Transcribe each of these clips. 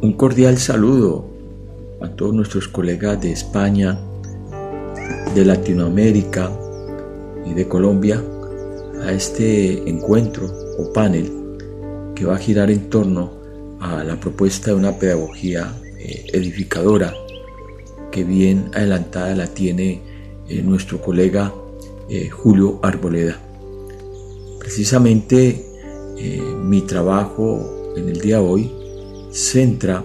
Un cordial saludo a todos nuestros colegas de España, de Latinoamérica y de Colombia a este encuentro o panel que va a girar en torno a la propuesta de una pedagogía edificadora que bien adelantada la tiene nuestro colega Julio Arboleda. Precisamente mi trabajo en el día de hoy centra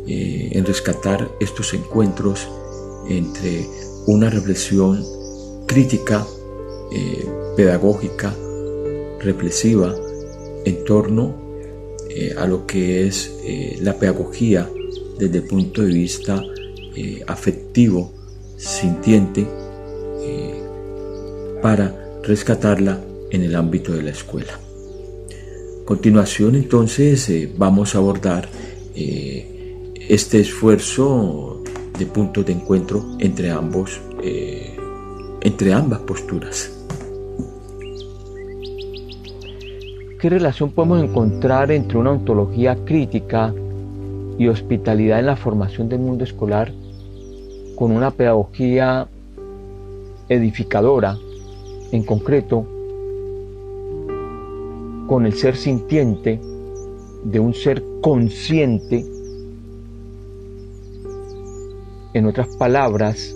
en rescatar estos encuentros entre una reflexión crítica, pedagógica, reflexiva en torno a lo que es la pedagogía desde el punto de vista afectivo, sintiente, para rescatarla en el ámbito de la escuela. A continuación, entonces, vamos a abordar este esfuerzo de puntos de encuentro entre ambas posturas. ¿Qué relación podemos encontrar entre una ontología crítica y hospitalidad en la formación del mundo escolar con una pedagogía edificadora, en concreto con el ser sintiente de un ser consciente? En otras palabras,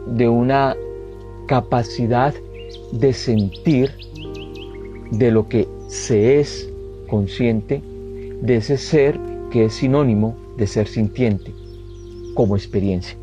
de una capacidad de sentir de lo que se es consciente, de ese ser que es sinónimo de ser sintiente como experiencia.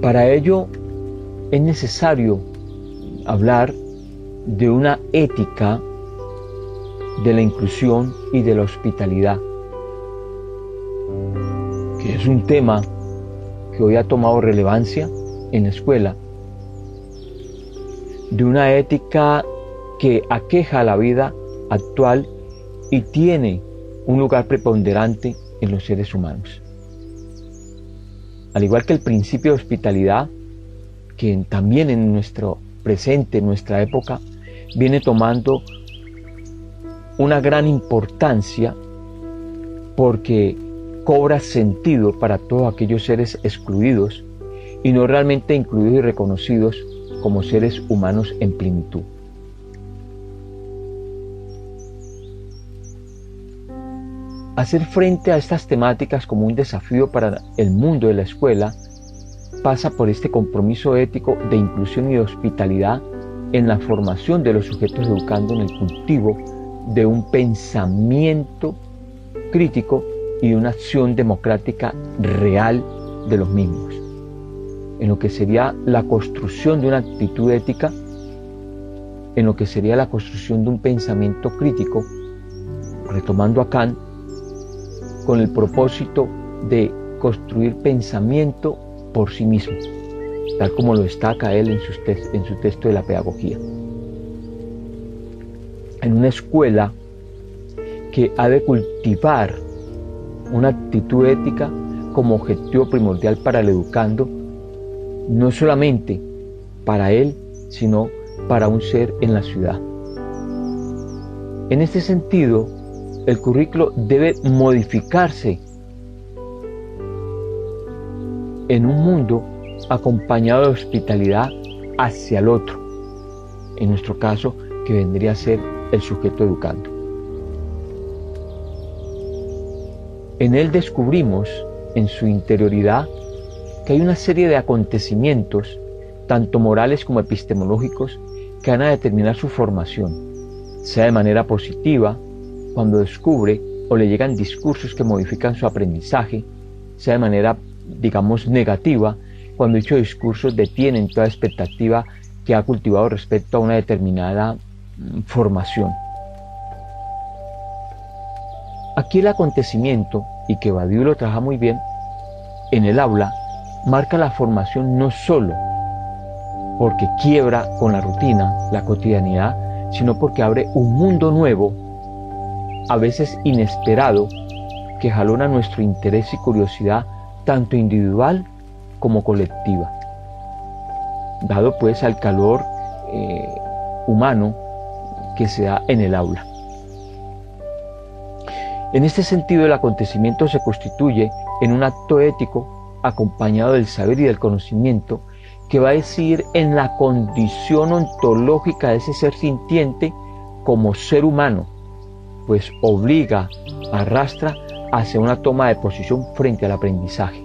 Para ello es necesario hablar de una ética de la inclusión y de la hospitalidad, que es un tema que hoy ha tomado relevancia en la escuela, de una ética que aqueja la vida actual y tiene un lugar preponderante en los seres humanos. Al igual que el principio de hospitalidad, que también en nuestro presente, en nuestra época, viene tomando una gran importancia porque cobra sentido para todos aquellos seres excluidos y no realmente incluidos y reconocidos como seres humanos en plenitud. Hacer frente a estas temáticas como un desafío para el mundo de la escuela pasa por este compromiso ético de inclusión y de hospitalidad en la formación de los sujetos educando en el cultivo de un pensamiento crítico y de una acción democrática real de los mismos, en lo que sería la construcción de una actitud ética, en lo que sería la construcción de un pensamiento crítico, retomando a Kant, con el propósito de construir pensamiento por sí mismo, tal como lo destaca él en su texto de la pedagogía. En una escuela que ha de cultivar una actitud ética como objetivo primordial para el educando, no solamente para él, sino para un ser en la ciudad. En este sentido, el currículo debe modificarse en un mundo acompañado de hospitalidad hacia el otro, en nuestro caso, que vendría a ser el sujeto educando. En él descubrimos, en su interioridad, que hay una serie de acontecimientos, tanto morales como epistemológicos, que van a determinar su formación, sea de manera positiva, cuando descubre o le llegan discursos que modifican su aprendizaje, sea de manera, digamos, negativa, cuando dichos discursos detienen toda expectativa que ha cultivado respecto a una determinada formación. Aquí el acontecimiento, y que Badiou lo trabaja muy bien, en el aula marca la formación no solo porque quiebra con la rutina, la cotidianidad, sino porque abre un mundo nuevo, a veces inesperado, que jalona nuestro interés y curiosidad, tanto individual como colectiva. Dado pues al calor humano que se da en el aula. En este sentido, el acontecimiento se constituye en un acto ético acompañado del saber y del conocimiento que va a decidir en la condición ontológica de ese ser sintiente como ser humano, pues obliga, arrastra hacia una toma de posición frente al aprendizaje,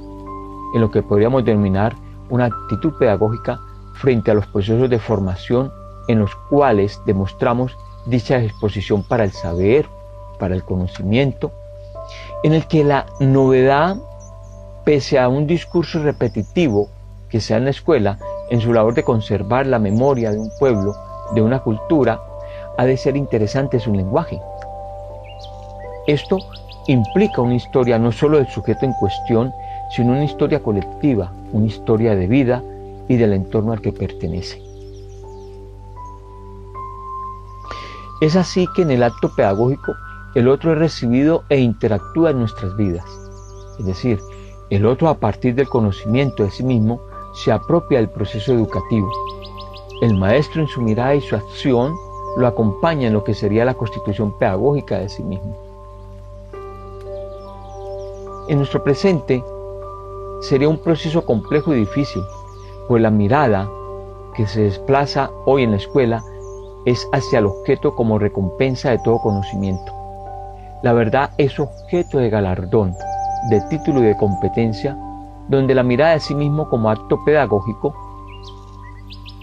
en lo que podríamos denominar una actitud pedagógica frente a los procesos de formación en los cuales demostramos dicha disposición para el saber, para el conocimiento, en el que la novedad, pese a un discurso repetitivo que sea en la escuela, en su labor de conservar la memoria de un pueblo, de una cultura, ha de ser interesante su lenguaje. Esto implica una historia no solo del sujeto en cuestión, sino una historia colectiva, una historia de vida y del entorno al que pertenece. Es así que en el acto pedagógico el otro es recibido e interactúa en nuestras vidas. Es decir, el otro, a partir del conocimiento de sí mismo, se apropia del proceso educativo. El maestro, en su mirada y su acción, lo acompaña en lo que sería la constitución pedagógica de sí mismo. En nuestro presente sería un proceso complejo y difícil, pues la mirada que se desplaza hoy en la escuela es hacia el objeto como recompensa de todo conocimiento. La verdad es objeto de galardón, de título y de competencia, donde la mirada de sí mismo como acto pedagógico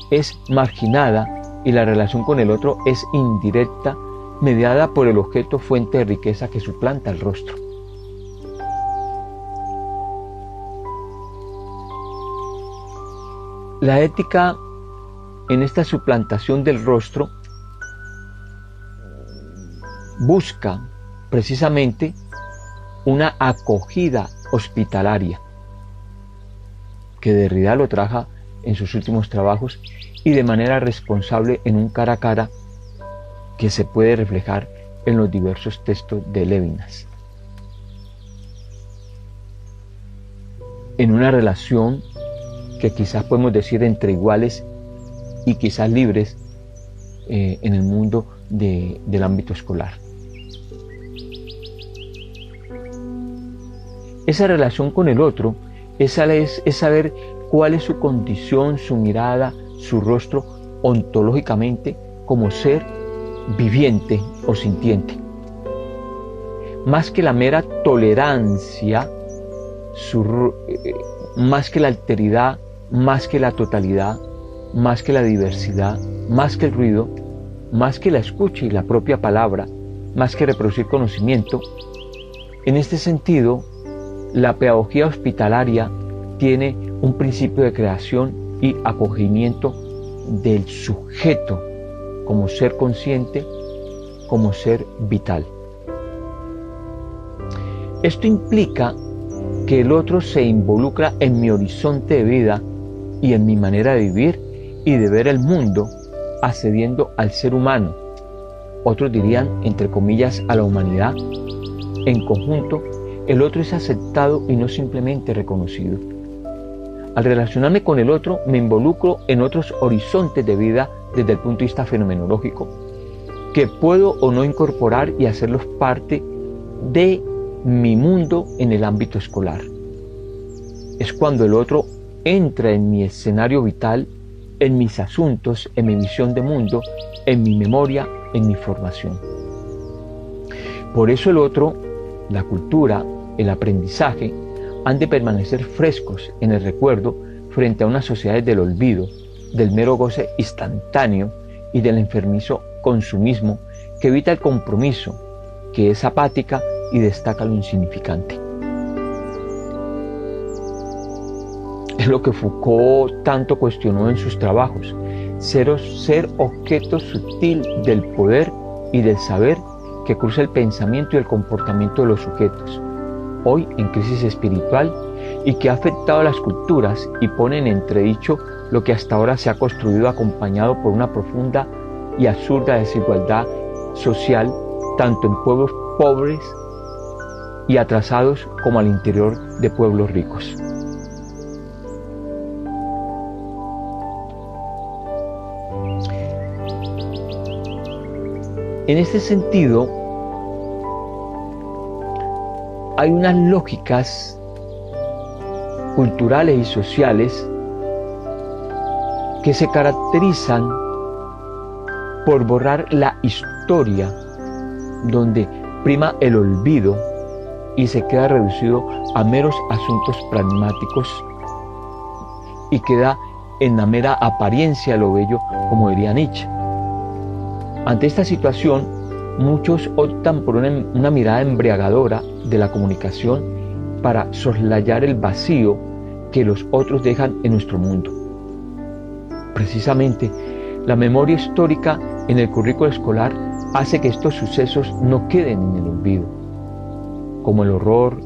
es marginada y la relación con el otro es indirecta, mediada por el objeto fuente de riqueza que suplanta el rostro. La ética, en esta suplantación del rostro, busca precisamente una acogida hospitalaria, que Derrida lo trabaja en sus últimos trabajos y de manera responsable en un cara a cara que se puede reflejar en los diversos textos de Lévinas. En una relación que quizás podemos decir entre iguales y quizás libres en el mundo del ámbito escolar. Esa relación con el otro es saber cuál es su condición, su mirada, su rostro ontológicamente como ser viviente o sintiente. Más que la mera tolerancia, más que la alteridad, más que la totalidad, más que la diversidad, más que el ruido, más que la escucha y la propia palabra, más que reproducir conocimiento. En este sentido, la pedagogía hospitalaria tiene un principio de creación y acogimiento del sujeto como ser consciente, como ser vital. Esto implica que el otro se involucra en mi horizonte de vida y en mi manera de vivir y de ver el mundo, accediendo al ser humano. Otros dirían, entre comillas, a la humanidad. En conjunto, el otro es aceptado y no simplemente reconocido. Al relacionarme con el otro, me involucro en otros horizontes de vida desde el punto de vista fenomenológico, que puedo o no incorporar y hacerlos parte de mi mundo en el ámbito escolar. Es cuando el otro entra en mi escenario vital, en mis asuntos, en mi visión de mundo, en mi memoria, en mi formación. Por eso el otro, la cultura, el aprendizaje, han de permanecer frescos en el recuerdo frente a unas sociedades del olvido, del mero goce instantáneo y del enfermizo consumismo que evita el compromiso, que es apática y destaca lo insignificante. Es lo que Foucault tanto cuestionó en sus trabajos, ser objeto sutil del poder y del saber que cruza el pensamiento y el comportamiento de los sujetos, hoy en crisis espiritual y que ha afectado a las culturas y pone en entredicho lo que hasta ahora se ha construido acompañado por una profunda y absurda desigualdad social tanto en pueblos pobres y atrasados como al interior de pueblos ricos. En este sentido, hay unas lógicas culturales y sociales que se caracterizan por borrar la historia, donde prima el olvido y se queda reducido a meros asuntos pragmáticos y queda en la mera apariencia lo bello, como diría Nietzsche. Ante esta situación, muchos optan por una mirada embriagadora de la comunicación para soslayar el vacío que los otros dejan en nuestro mundo. Precisamente, la memoria histórica en el currículo escolar hace que estos sucesos no queden en el olvido, como el horror,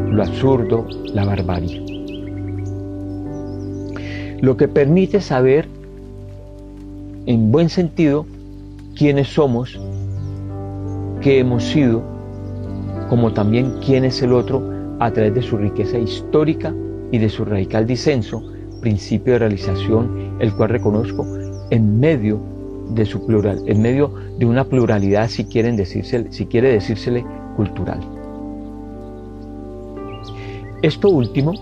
lo absurdo, la barbarie. Lo que permite saber, en buen sentido, quiénes somos, qué hemos sido, como también quién es el otro a través de su riqueza histórica y de su radical disenso, principio de realización, el cual reconozco en medio de su plural, en medio de una pluralidad, si quiere decírsele cultural. Esto último,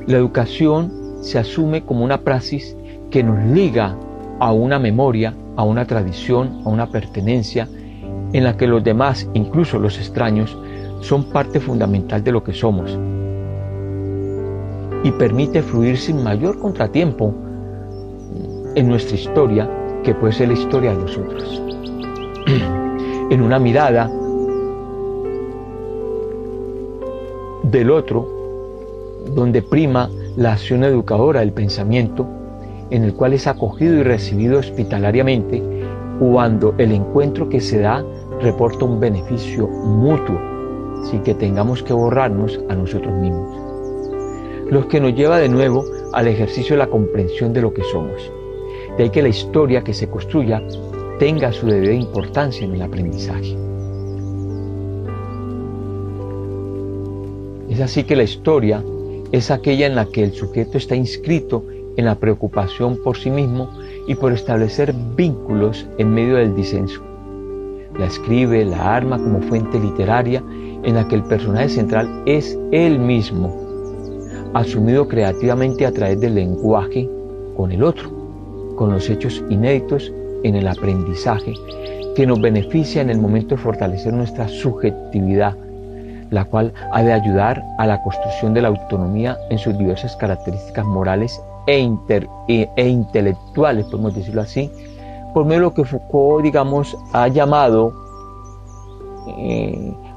la educación se asume como una praxis que nos liga a una memoria, a una tradición, a una pertenencia, en la que los demás, incluso los extraños, son parte fundamental de lo que somos, y permite fluir sin mayor contratiempo en nuestra historia, que puede ser la historia de nosotros. En una mirada del otro, donde prima la acción educadora del pensamiento, en el cual es acogido y recibido hospitalariamente, cuando el encuentro que se da reporta un beneficio mutuo, sin que tengamos que borrarnos a nosotros mismos. Lo que nos lleva de nuevo al ejercicio de la comprensión de lo que somos. De ahí que la historia que se construya tenga su debida importancia en el aprendizaje. Es así que la historia es aquella en la que el sujeto está inscrito en la preocupación por sí mismo y por establecer vínculos en medio del disenso. La escribe, la arma como fuente literaria en la que el personaje central es él mismo, asumido creativamente a través del lenguaje con el otro, con los hechos inéditos en el aprendizaje que nos beneficia en el momento de fortalecer nuestra subjetividad, la cual ha de ayudar a la construcción de la autonomía en sus diversas características morales e intelectuales, podemos decirlo así, por medio de lo que Foucault, ha llamado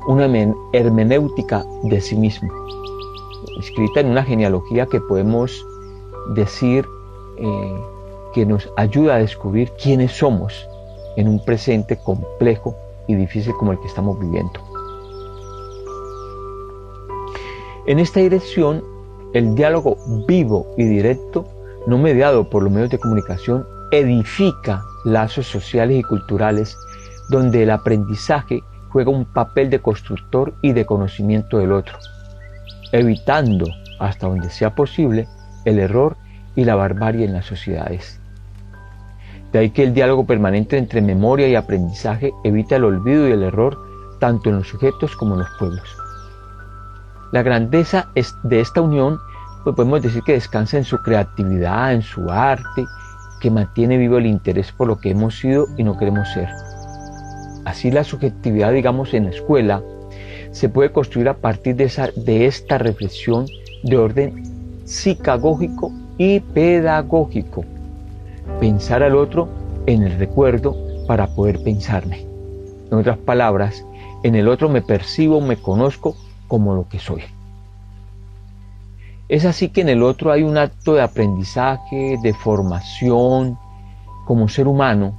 una hermenéutica de sí mismo, escrita en una genealogía que podemos decir que nos ayuda a descubrir quiénes somos en un presente complejo y difícil como el que estamos viviendo. En esta dirección, el diálogo vivo y directo, no mediado por los medios de comunicación, edifica lazos sociales y culturales donde el aprendizaje juega un papel de constructor y de conocimiento del otro, evitando, hasta donde sea posible, el error y la barbarie en las sociedades. De ahí que el diálogo permanente entre memoria y aprendizaje evita el olvido y el error tanto en los sujetos como en los pueblos. La grandeza de esta unión, pues podemos decir que descansa en su creatividad, en su arte, que mantiene vivo el interés por lo que hemos sido y no queremos ser. Así la subjetividad, en la escuela, se puede construir a partir de esta reflexión de orden psicagógico y pedagógico. Pensar al otro en el recuerdo para poder pensarme. En otras palabras, en el otro me percibo, me conozco como lo que soy. Es así que en el otro hay un acto de aprendizaje, de formación, como ser humano,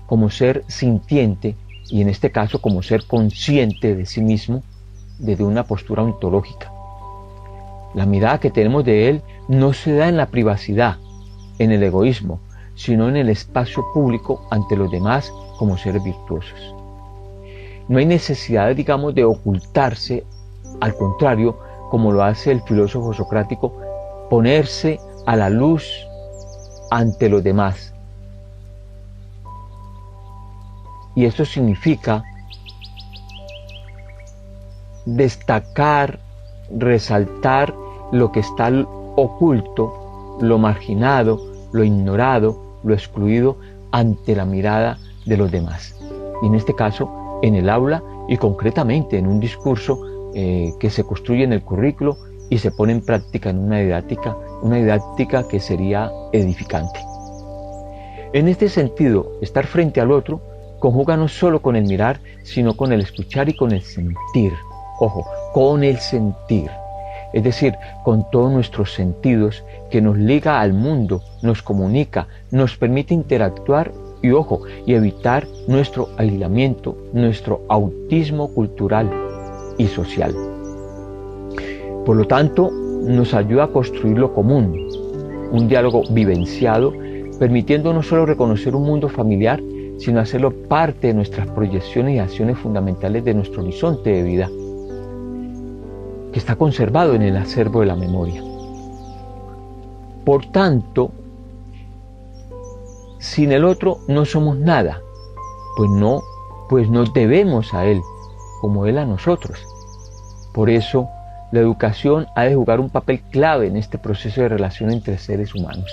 como ser sintiente, y en este caso como ser consciente de sí mismo desde una postura ontológica. La mirada que tenemos de Él no se da en la privacidad, en el egoísmo, sino en el espacio público ante los demás como seres virtuosos. No hay necesidad, digamos, de ocultarse, al contrario, como lo hace el filósofo socrático, ponerse a la luz ante los demás. Y esto significa destacar, resaltar lo que está oculto, lo marginado, lo ignorado, lo excluido ante la mirada de los demás. Y en este caso, en el aula y concretamente en un discurso que se construye en el currículo y se pone en práctica en una didáctica que sería edificante. En este sentido, estar frente al otro conjuga no solo con el mirar, sino con el escuchar y con el sentir. Ojo, con el sentir. Es decir, con todos nuestros sentidos que nos liga al mundo, nos comunica, nos permite interactuar y, ojo, y evitar nuestro aislamiento, nuestro autismo cultural y social. Por lo tanto, nos ayuda a construir lo común, un diálogo vivenciado, permitiendo no solo reconocer un mundo familiar, sino hacerlo parte de nuestras proyecciones y acciones fundamentales de nuestro horizonte de vida, que está conservado en el acervo de la memoria. Por tanto, sin el otro no somos nada, pues nos debemos a él, como él a nosotros. Por eso, la educación ha de jugar un papel clave en este proceso de relación entre seres humanos.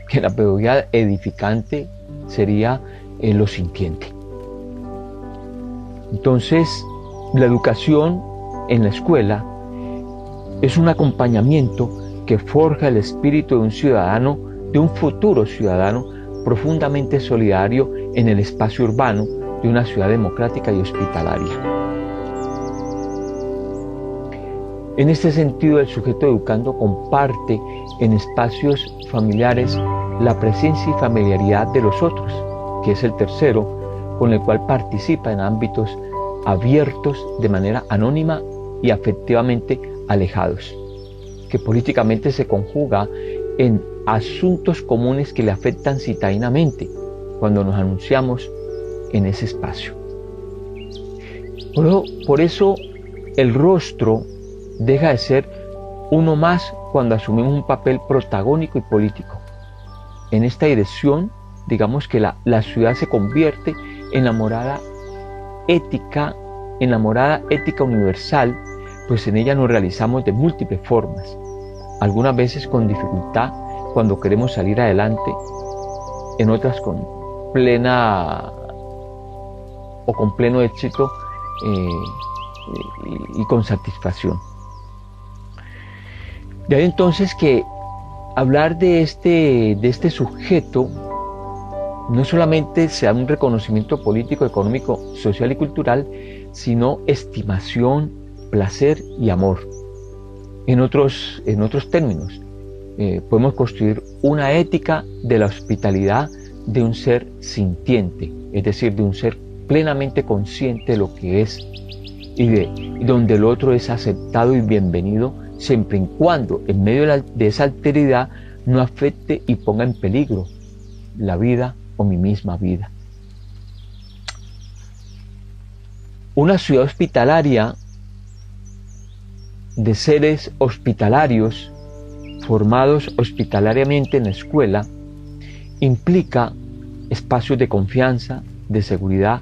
Que la pedagogía edificante sería lo sintiente. Entonces, la educación en la escuela es un acompañamiento que forja el espíritu de un ciudadano, de un futuro ciudadano profundamente solidario en el espacio urbano de una ciudad democrática y hospitalaria. En este sentido, el sujeto educando comparte en espacios familiares la presencia y familiaridad de los otros, que es el tercero, con el cual participa en ámbitos abiertos de manera anónima y afectivamente alejados, que políticamente se conjuga en asuntos comunes que le afectan citadinamente cuando nos anunciamos en ese espacio. Por eso el rostro deja de ser uno más cuando asumimos un papel protagónico y político. En esta dirección, digamos que la ciudad se convierte en la morada ética universal, pues en ella nos realizamos de múltiples formas, algunas veces con dificultad cuando queremos salir adelante, en otras con pleno éxito y con satisfacción. De ahí entonces que hablar de este sujeto no solamente sea un reconocimiento político, económico, social y cultural, sino estimación, placer y amor. En otros términos, podemos construir una ética de la hospitalidad de un ser sintiente, es decir, de un ser plenamente consciente de lo que es y donde el otro es aceptado y bienvenido, siempre y cuando en medio de esa alteridad no afecte y ponga en peligro la vida o mi misma vida. Una ciudad hospitalaria de seres hospitalarios formados hospitalariamente en la escuela implica espacios de confianza, de seguridad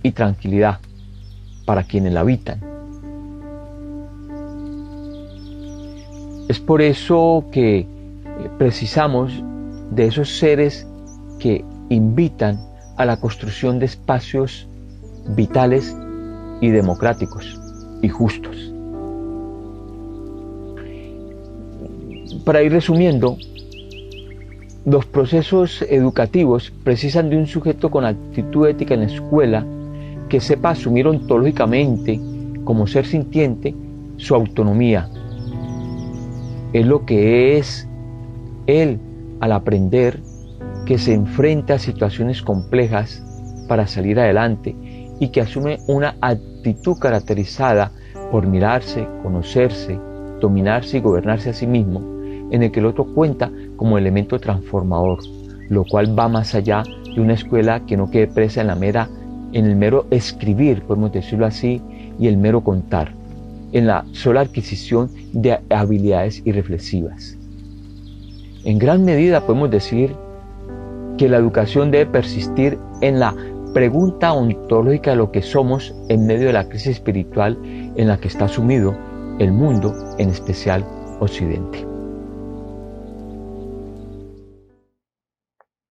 y tranquilidad para quienes la habitan. Es por eso que precisamos de esos seres que invitan a la construcción de espacios vitales y democráticos y justos. Para ir resumiendo, los procesos educativos precisan de un sujeto con actitud ética en la escuela que sepa asumir ontológicamente, como ser sintiente, su autonomía. Es lo que es él al aprender, que se enfrenta a situaciones complejas para salir adelante y que asume una actitud caracterizada por mirarse, conocerse, dominarse y gobernarse a sí mismo, en el que el otro cuenta como elemento transformador, lo cual va más allá de una escuela que no quede presa en el mero escribir, podemos decirlo así, y el mero contar, en la sola adquisición de habilidades irreflexivas. En gran medida podemos decir que la educación debe persistir en la pregunta ontológica de lo que somos en medio de la crisis espiritual en la que está sumido el mundo, en especial Occidente.